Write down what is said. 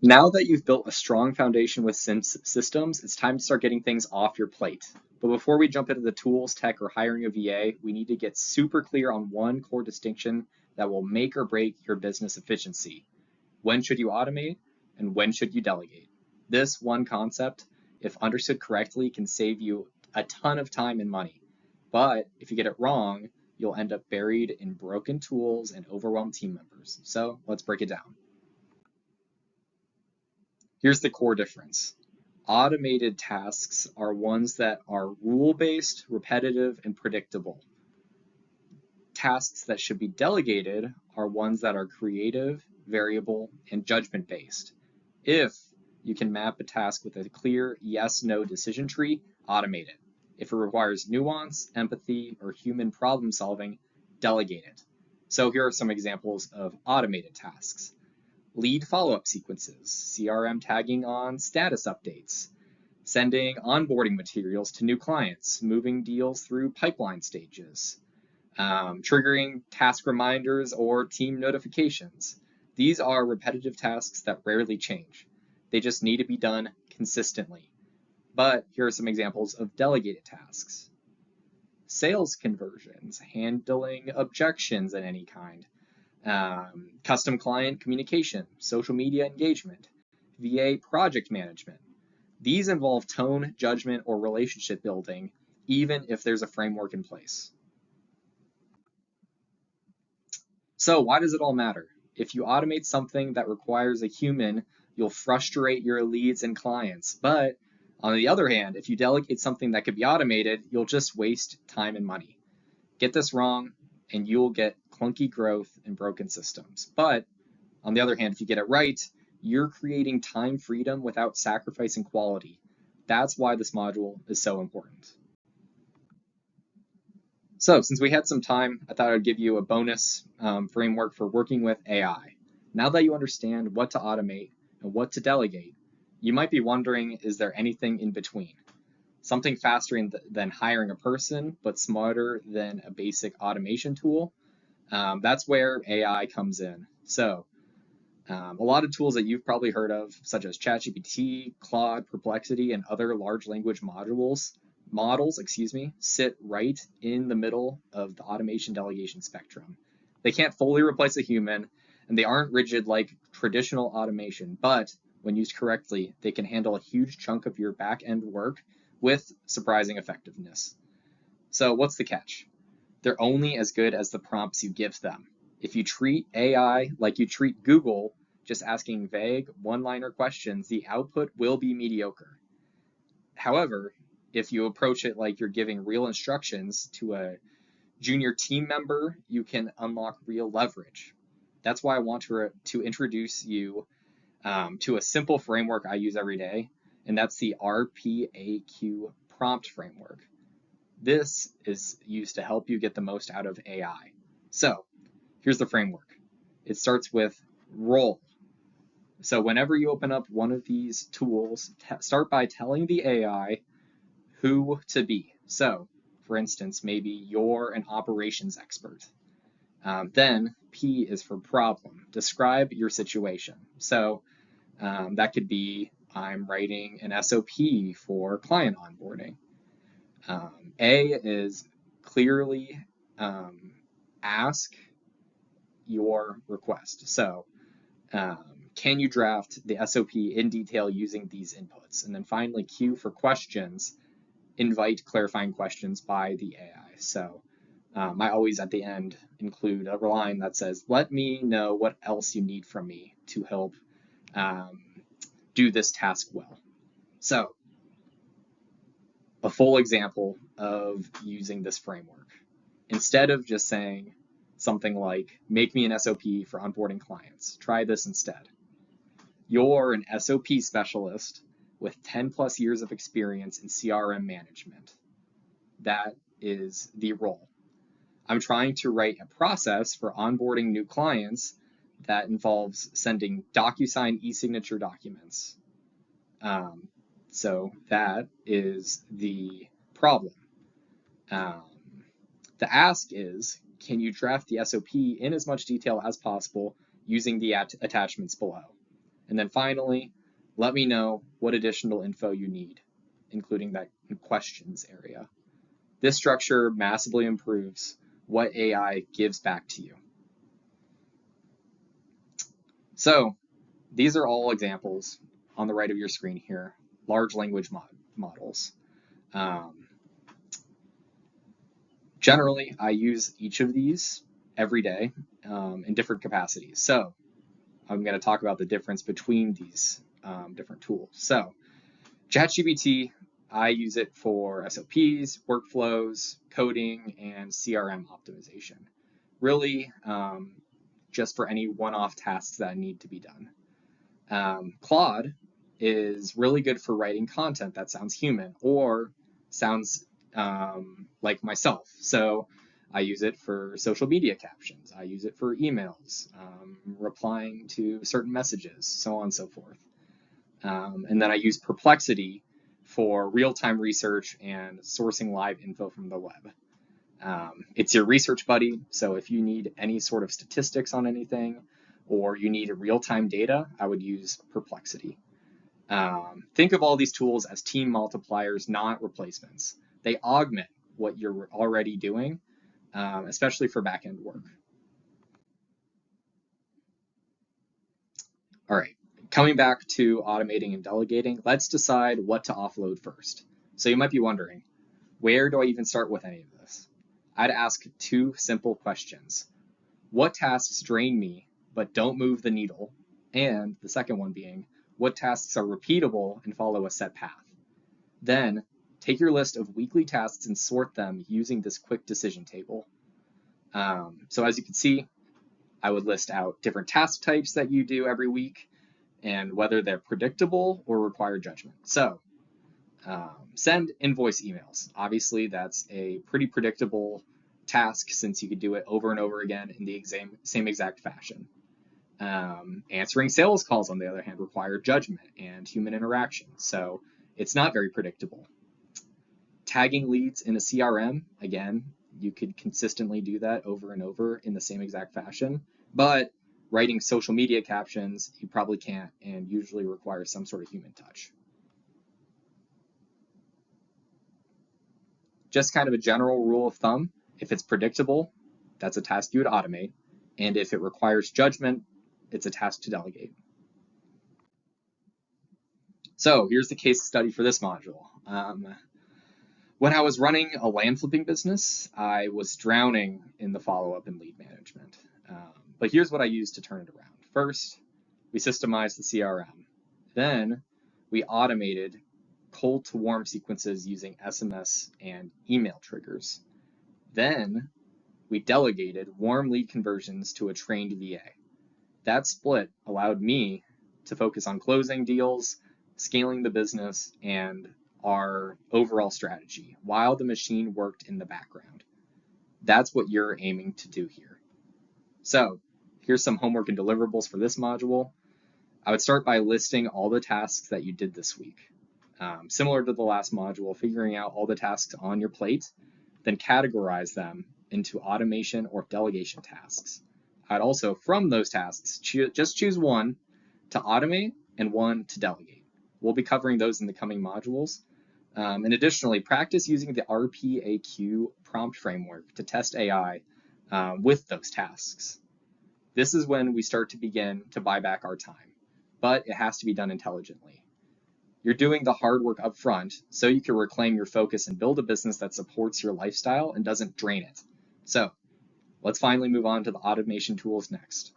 Now that you've built a strong foundation with systems, it's time to start getting things off your plate. But before we jump into the tools, tech, or hiring a VA, we need to get super clear on one core distinction that will make or break your business efficiency. When should you automate and when should you delegate? This one concept, if understood correctly, can save you a ton of time and money. But if you get it wrong, you'll end up buried in broken tools and overwhelmed team members. So let's break it down. Here's the core difference. Automated tasks are ones that are rule-based, repetitive, and predictable. Tasks that should be delegated are ones that are creative, variable, and judgment-based. If you can map a task with a clear yes-no decision tree, automate it. If it requires nuance, empathy, or human problem solving, delegate it. So here are some examples of automated tasks. Lead follow-up sequences, CRM tagging on status updates, sending onboarding materials to new clients, moving deals through pipeline stages, triggering task reminders or team notifications. These are repetitive tasks that rarely change. They just need to be done consistently. But here are some examples of delegated tasks. Sales conversions, handling objections of any kind, custom client communication, social media engagement, VA project management. These involve tone, judgment, or relationship building, even if there's a framework in place. So why does it all matter? If you automate something that requires a human, you'll frustrate your leads and clients. But on the other hand, if you delegate something that could be automated, you'll just waste time and money. Get this wrong, and you'll get clunky growth and broken systems. But on the other hand, if you get it right, you're creating time freedom without sacrificing quality. That's why this module is so important. So since we had some time, I thought I'd give you a bonus framework for working with AI. Now that you understand what to automate and what to delegate, you might be wondering, is there anything in between? Something faster than hiring a person, but smarter than a basic automation tool? That's where AI comes in. So a lot of tools that you've probably heard of, such as ChatGPT, Claude, Perplexity, and other large language models, sit right in the middle of the automation delegation spectrum. They can't fully replace a human, and they aren't rigid like traditional automation, but when used correctly, they can handle a huge chunk of your back-end work with surprising effectiveness. So what's the catch? They're only as good as the prompts you give them. If you treat AI like you treat Google, just asking vague, one-liner questions, the output will be mediocre. However, if you approach it like you're giving real instructions to a junior team member, you can unlock real leverage. That's why I want to introduce you to a simple framework I use every day, and that's the RPAQ prompt framework. This is used to help you get the most out of AI. So here's the framework. It starts with role. So whenever you open up one of these tools, start by telling the AI who to be. So for instance, maybe you're an operations expert. Then P is for problem. Describe your situation. So that could be, I'm writing an SOP for client onboarding. A is clearly ask your request. So can you draft the SOP in detail using these inputs? And then finally, Q for questions, invite clarifying questions by the AI. So I always at the end include a line that says, let me know what else you need from me to help do this task well. So a full example of using this framework. Instead of just saying something like, make me an SOP for onboarding clients, try this instead. You're an SOP specialist with 10 plus years of experience in CRM management. That is the role. I'm trying to write a process for onboarding new clients that involves sending DocuSign e-signature documents. So that is the problem. The ask is, can you draft the SOP in as much detail as possible using the attachments below? And then finally, let me know what additional info you need, including that questions area. This structure massively improves what AI gives back to you. So these are all examples on the right of your screen here, large language models. Generally, I use each of these every day in different capacities. So I'm going to talk about the difference between these different tools. So ChatGPT, I use it for SOPs, workflows, coding, and CRM optimization. Really, just for any one-off tasks that need to be done. Claude is really good for writing content that sounds human or sounds like myself. So I use it for social media captions. I use it for emails, replying to certain messages, so on and so forth. And then I use Perplexity for real-time research and sourcing live info from the web. It's your research buddy, so if you need any sort of statistics on anything or you need real-time data, I would use Perplexity. Think of all these tools as team multipliers, not replacements. They augment what you're already doing, especially for back-end work. All right, coming back to automating and delegating, let's decide what to offload first. So you might be wondering, where do I even start with any of this? I'd ask two simple questions. What tasks drain me but don't move the needle? And the second one being, what tasks are repeatable and follow a set path? Then take your list of weekly tasks and sort them using this quick decision table. So as you can see, I would list out different task types that you do every week and whether they're predictable or require judgment. So send invoice emails. Obviously, that's a pretty predictable task since you could do it over and over again in the same exact fashion. Answering sales calls, on the other hand, require judgment and human interaction, so it's not very predictable. Tagging leads in a CRM, again, you could consistently do that over and over in the same exact fashion, but writing social media captions, you probably can't and usually require some sort of human touch. Just kind of a general rule of thumb, if it's predictable, that's a task you would automate, and if it requires judgment, it's a task to delegate. So here's the case study for this module. When I was running a land flipping business, I was drowning in the follow-up and lead management. But here's what I used to turn it around. First, we systemized the CRM. Then we automated cold to warm sequences using SMS and email triggers. Then we delegated warm lead conversions to a trained VA. That split allowed me to focus on closing deals, scaling the business, and our overall strategy while the machine worked in the background. That's what you're aiming to do here. So here's some homework and deliverables for this module. I would start by listing all the tasks that you did this week. Similar to the last module, figuring out all the tasks on your plate, then categorize them into automation or delegation tasks. I'd also, from those tasks, just choose one to automate and one to delegate. We'll be covering those in the coming modules. And additionally, practice using the RPAQ prompt framework to test AI with those tasks. This is when we start to begin to buy back our time, but it has to be done intelligently. You're doing the hard work up front so you can reclaim your focus and build a business that supports your lifestyle and doesn't drain it. So let's finally move on to the automation tools next.